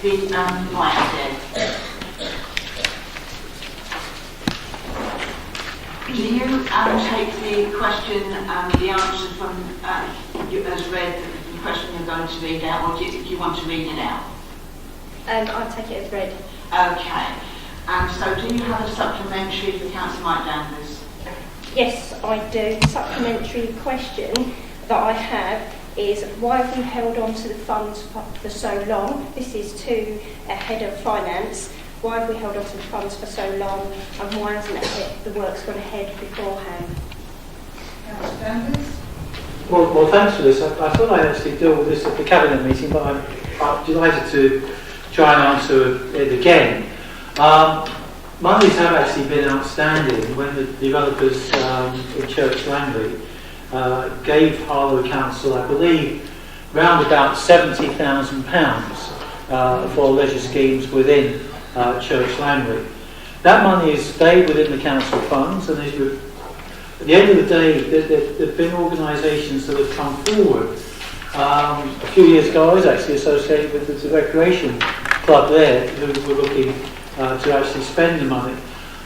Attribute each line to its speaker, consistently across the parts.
Speaker 1: take the mic then. Do you take the question, the answer from you as read, the question you're going to read out, or do you want to read it out?
Speaker 2: I'll take it as read.
Speaker 1: Okay. So do you have a supplementary for Councillor Mike Danvers?
Speaker 2: Yes, I do. The supplementary question that I have is, why have we held on to the funds for so long? This is to a head of finance. Why have we held on to the funds for so long, and why hasn't the works gone ahead beforehand?
Speaker 1: Councillor Danvers?
Speaker 3: Well, thanks for this. I thought I'd actually deal with this at the Cabinet meeting, but I'm delighted to try and answer it again. Monies have actually been outstanding when the developers in Church Langley gave Harlow Council, I believe, round about £70,000 for leisure schemes within Church Langley. That money has stayed within the council funds, and at the end of the day, there have been organisations that have come forward. A few years ago, I was actually associated with the recreation club there, who were looking to actually spend the money.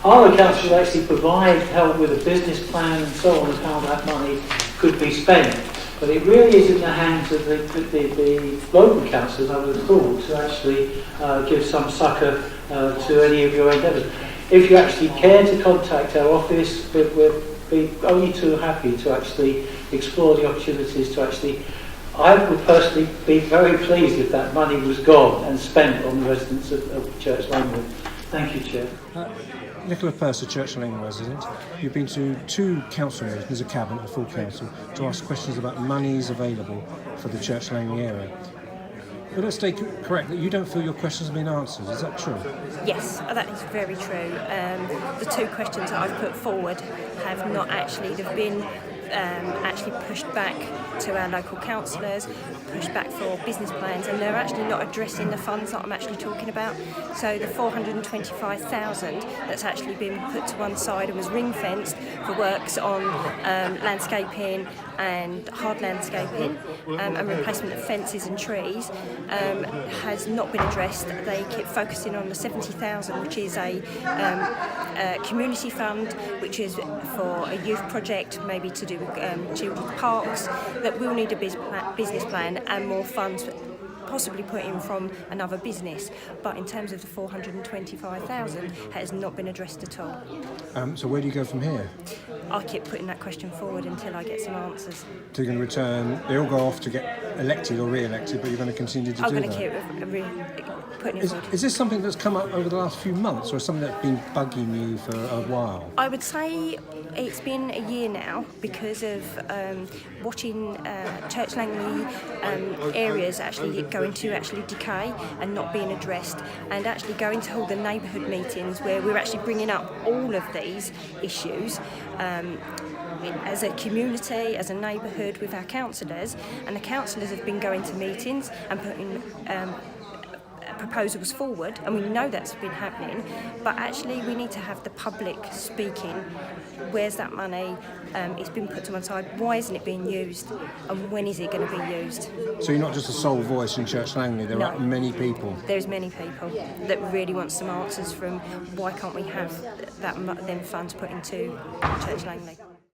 Speaker 3: Harlow Council will actually provide help with a business plan and so on, of how that money could be spent. But it really is in the hands of the local councillors, I would have thought, to actually give some succour to any of your endeavours. If you actually care to contact our office, we'll be only too happy to actually explore the opportunities to actually. I would personally be very pleased if that money was gone and spent on the residents of Church Langley. Thank you, Chair.
Speaker 4: Nicola Purser, Church Langley resident. You've been to 2 council meetings, a cabinet, a full council, to ask questions about monies available for the Church Langley area. But let's stay correct that you don't feel your questions have been answered. Is that true?
Speaker 5: Yes, that is very true. The 2 questions that I've put forward have not actually, they've been actually pushed back to our local councillors, pushed back for business plans, and they're actually not addressing the funds that I'm actually talking about. So the 425,000 that's actually been put to one side and was ring-fenced for works on landscaping and hard landscaping and replacement of fences and trees has not been addressed. They keep focusing on the 70,000, which is a community fund, which is for a youth project, maybe to do with children's parks, that will need a business plan and more funds possibly put in from another business. But in terms of the 425,000, it has not been addressed at all.
Speaker 4: So where do you go from here?
Speaker 5: I keep putting that question forward until I get some answers.
Speaker 4: So you're going to return, they all go off to get elected or re-elected, but you're going to continue to do that?
Speaker 5: I'm going to keep putting it forward.
Speaker 4: Is this something that's come up over the last few months, or something that's been bugging you for a while?
Speaker 5: I would say it's been a year now, because of watching Church Langley areas actually going to actually decay and not being addressed, and actually going to all the neighbourhood meetings where we're actually bringing up all of these issues as a community, as a neighbourhood, with our councillors, and the councillors have been going to meetings and putting proposals forward, and we know that's been happening, but actually we need to have the public speaking. Where's that money? It's been put to one side. Why isn't it being used? And when is it going to be used?
Speaker 4: So you're not just a sole voice in Church Langley, there are many people.
Speaker 5: There's many people that really want some answers from why can't we have them funds put into Church Langley.